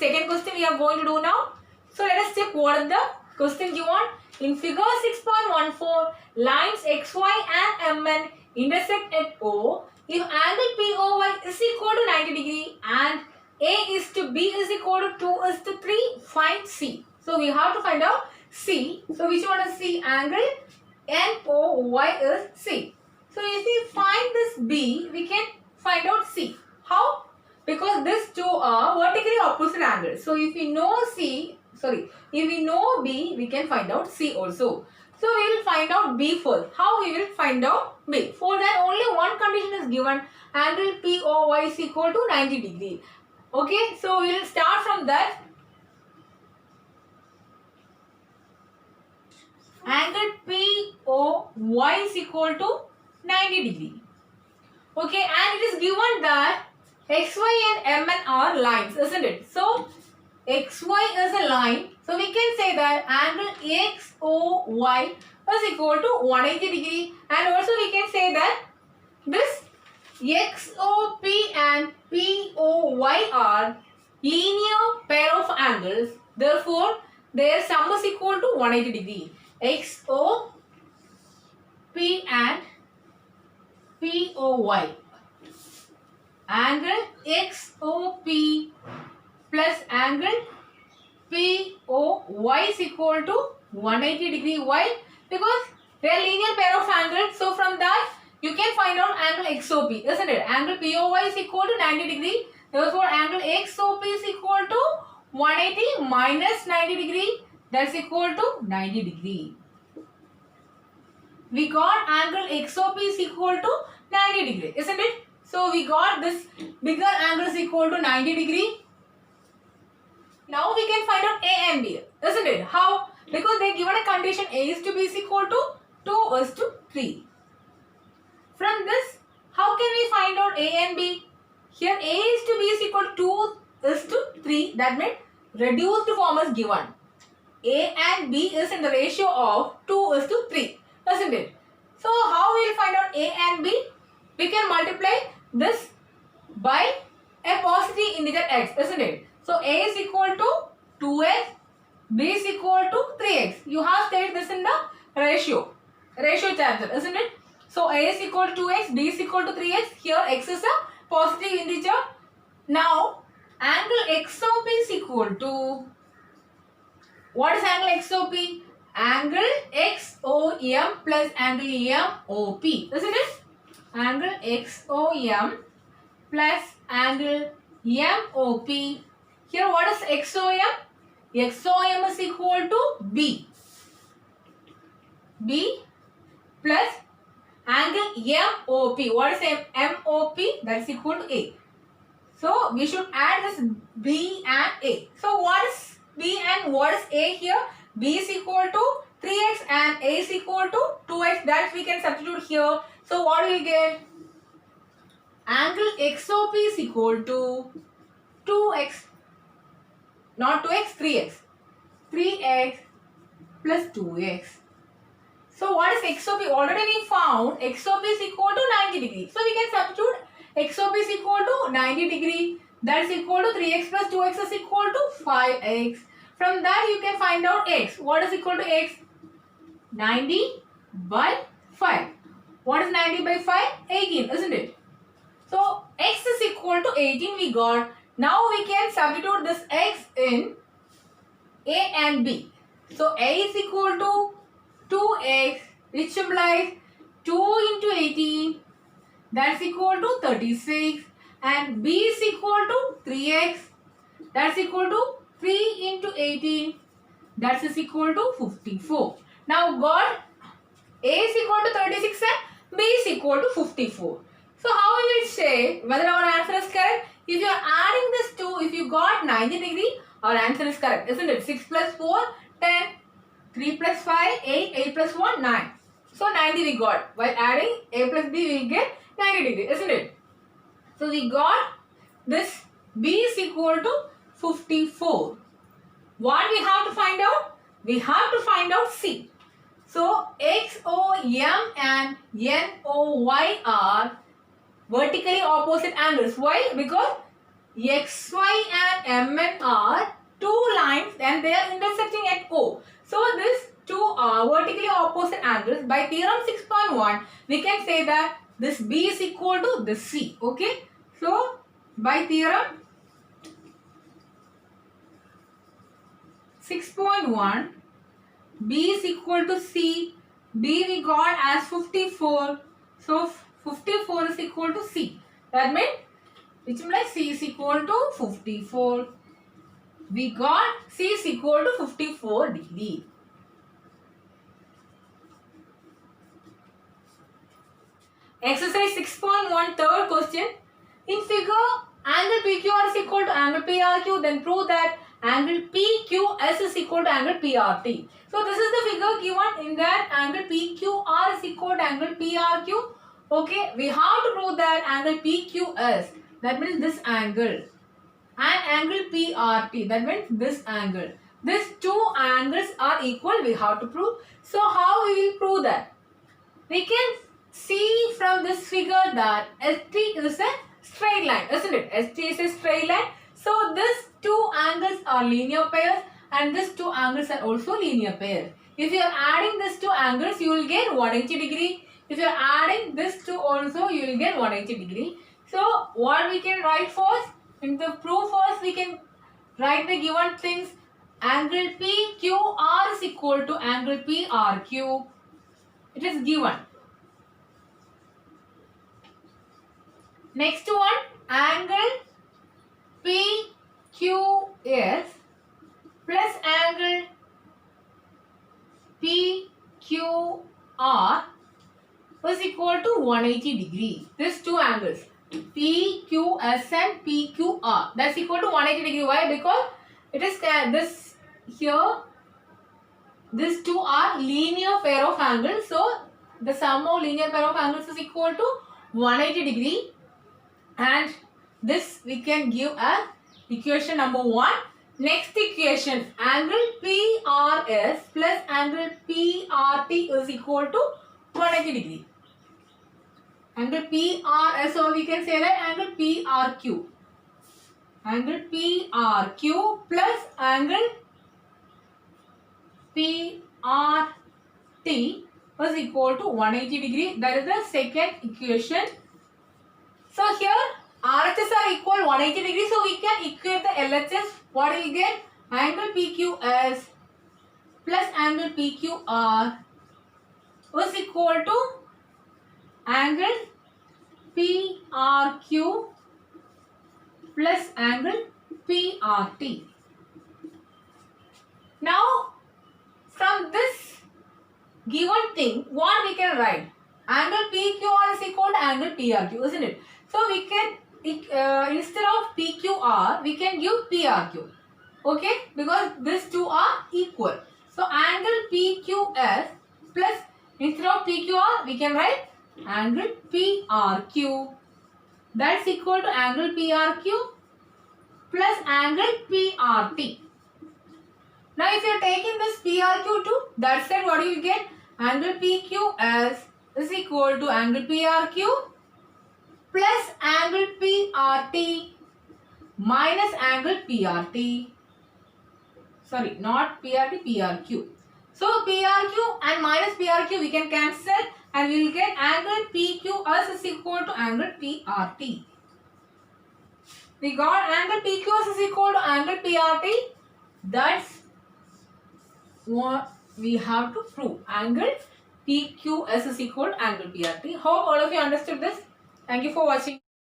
second question we are going to do now. So let us check what is the question given. In figure 6.14, lines XY and MN intersect at O. If angle POY is equal to 90 degree and A is to B is equal to 2 is to 3, find C. So we have to find out C. So which one is C? Angle NOY is C. So if we find this B, we can find out C. How? Because these two are vertically opposite angles. So if we know if we know B, we can find out C also. So we will find out B first. How we will find out B? For that only one condition is given. Angle POY is equal to 90 degree. Okay, so we will start from that. Angle POY is equal to 90 degree. Okay, and it is given that XY and MN are lines, isn't it? So XY is a line. So we can say that angle XOY is equal to 180 degree. And also we can say that this XOP and POY are linear pair of angles. Therefore, their sum is equal to 180 degree. XOP and POY. Angle XOP plus angle POY is equal to 180 degree. Why? Because they are linear pair of angles. So from that you can find out angle XOP, isn't it? Angle POY is equal to 90 degree. Therefore angle XOP is equal to 180 minus 90 degree. That's equal to 90 degree. We got angle XOP is equal to 90 degree, isn't it? So we got this bigger angle is equal to 90 degree. Now we can find out A and B, isn't it? How? Because they given a condition A is to B is equal to 2 is to 3. From this, how can we find out A and B? Here A is to B is equal to 2 is to 3. That means reduced form is given. A and B is in the ratio of 2 is to 3, isn't it? So how we will find out A and B? We can multiply this by a positive integer x, isn't it? So A is equal to 2x, B is equal to 3x. You have stated this in the ratio chapter, isn't it? So A is equal to 2x, B is equal to 3x. Here x is a positive integer. Now angle XOP is equal to, what is angle XOP? Angle XOM plus angle MOP, isn't it? Angle XOM plus angle MOP. Here what is XOM? XOM is equal to B. B plus angle MOP. What is MOP? That is equal to A. So we should add this B and A. So what is B and what is A here? B is equal to 3x and A is equal to 2x. That we can substitute here. So what will we get? Angle XOP is equal to 2x. Not 2x, 3x. 3x plus 2x. So what is XOP? Already we found XOP is equal to 90 degree. So we can substitute XOP is equal to 90 degree. That is equal to 3x plus 2x is equal to 5x. From that you can find out x. What is equal to x? 90 by 5. What is 90 by 5? 18, isn't it? So x is equal to 18 we got. Now we can substitute this x in A and B. So A is equal to 2x, which implies 2 into 18, that's equal to 36, and B is equal to 3x, that's equal to 3 into 18, that is equal to 54. Now got A is equal to 36 and B is equal to 54. So how we will say whether our answer is correct? If you are adding this 2, if you got 90 degree, our answer is correct, isn't it? 6 plus 4, 10. 3 plus 5, 8, 8 plus 1, 9. So 90 we got. While adding A plus B, we get 90 degree, isn't it? So we got this B is equal to 54. What we have to find out? We have to find out C. So XOM and NOY are vertically opposite angles. Why? Because XY and MN are two lines and they are intersecting at O. So these two are vertically opposite angles. By theorem 6.1, we can say that this B is equal to this C. Okay. So by theorem 6.1, B is equal to C. B we got as 54. So 54 is equal to C. That means, which implies C is equal to 54. We got C is equal to 54 degree. Exercise 6.1, third question. In figure, angle PQR is equal to angle PRQ. Then prove that angle PQS is equal to angle PRT. So this is the figure given. In that angle PQR is equal to angle PRQ. Okay, we have to prove that angle PQS, that means this angle, and angle PRT, that means this angle. These two angles are equal, we have to prove. So how we will prove that? We can see from this figure that ST is a straight line, isn't it? ST is a straight line. So these two angles are linear pairs and these two angles are also linear pairs. If you are adding these two angles, you will get 180 degree. If you are adding this two also, you will get 180 degree. So what we can write first? In the proof first, we can write the given things. Angle PQR is equal to angle PRQ. It is given. Next one, angle PQS plus angle PQR is equal to 180 degree. These two angles, PQS and PQR, that's equal to 180 degree. Why? Because it is this here, these two are linear pair of angles. So the sum of linear pair of angles is equal to 180 degree. And this we can give as equation number 1. Next equation, angle PRS plus angle PRT is equal to 180 degree. Angle PRS, or we can say that angle PRQ. Angle PRQ plus angle PRT is equal to 180 degree. That is the second equation. So here RHS are equal 180 degree. So we can equate the LHS. What will we get? Angle PQS plus angle PQR is equal to angle PRQ plus angle PRT. Now from this given thing, what we can write? Angle PQR is equal to angle PRQ, isn't it? So we can, instead of PQR, we can give PRQ. Okay, because these two are equal. So angle PQS plus, instead of PQR, we can write angle PRQ. That's equal to angle PRQ plus angle PRT. Now if you are taking this PRQ to that side, what do you get? Angle PQS is equal to angle PRQ plus angle PRT minus angle PRT. Sorry, not PRT, PRQ. So PRQ and minus PRQ we can cancel and we will get angle PQS is equal to angle PRT. We got angle PQS is equal to angle PRT. That's what we have to prove. Angle PQS is equal to angle PRT. Hope all of you understood this. Thank you for watching.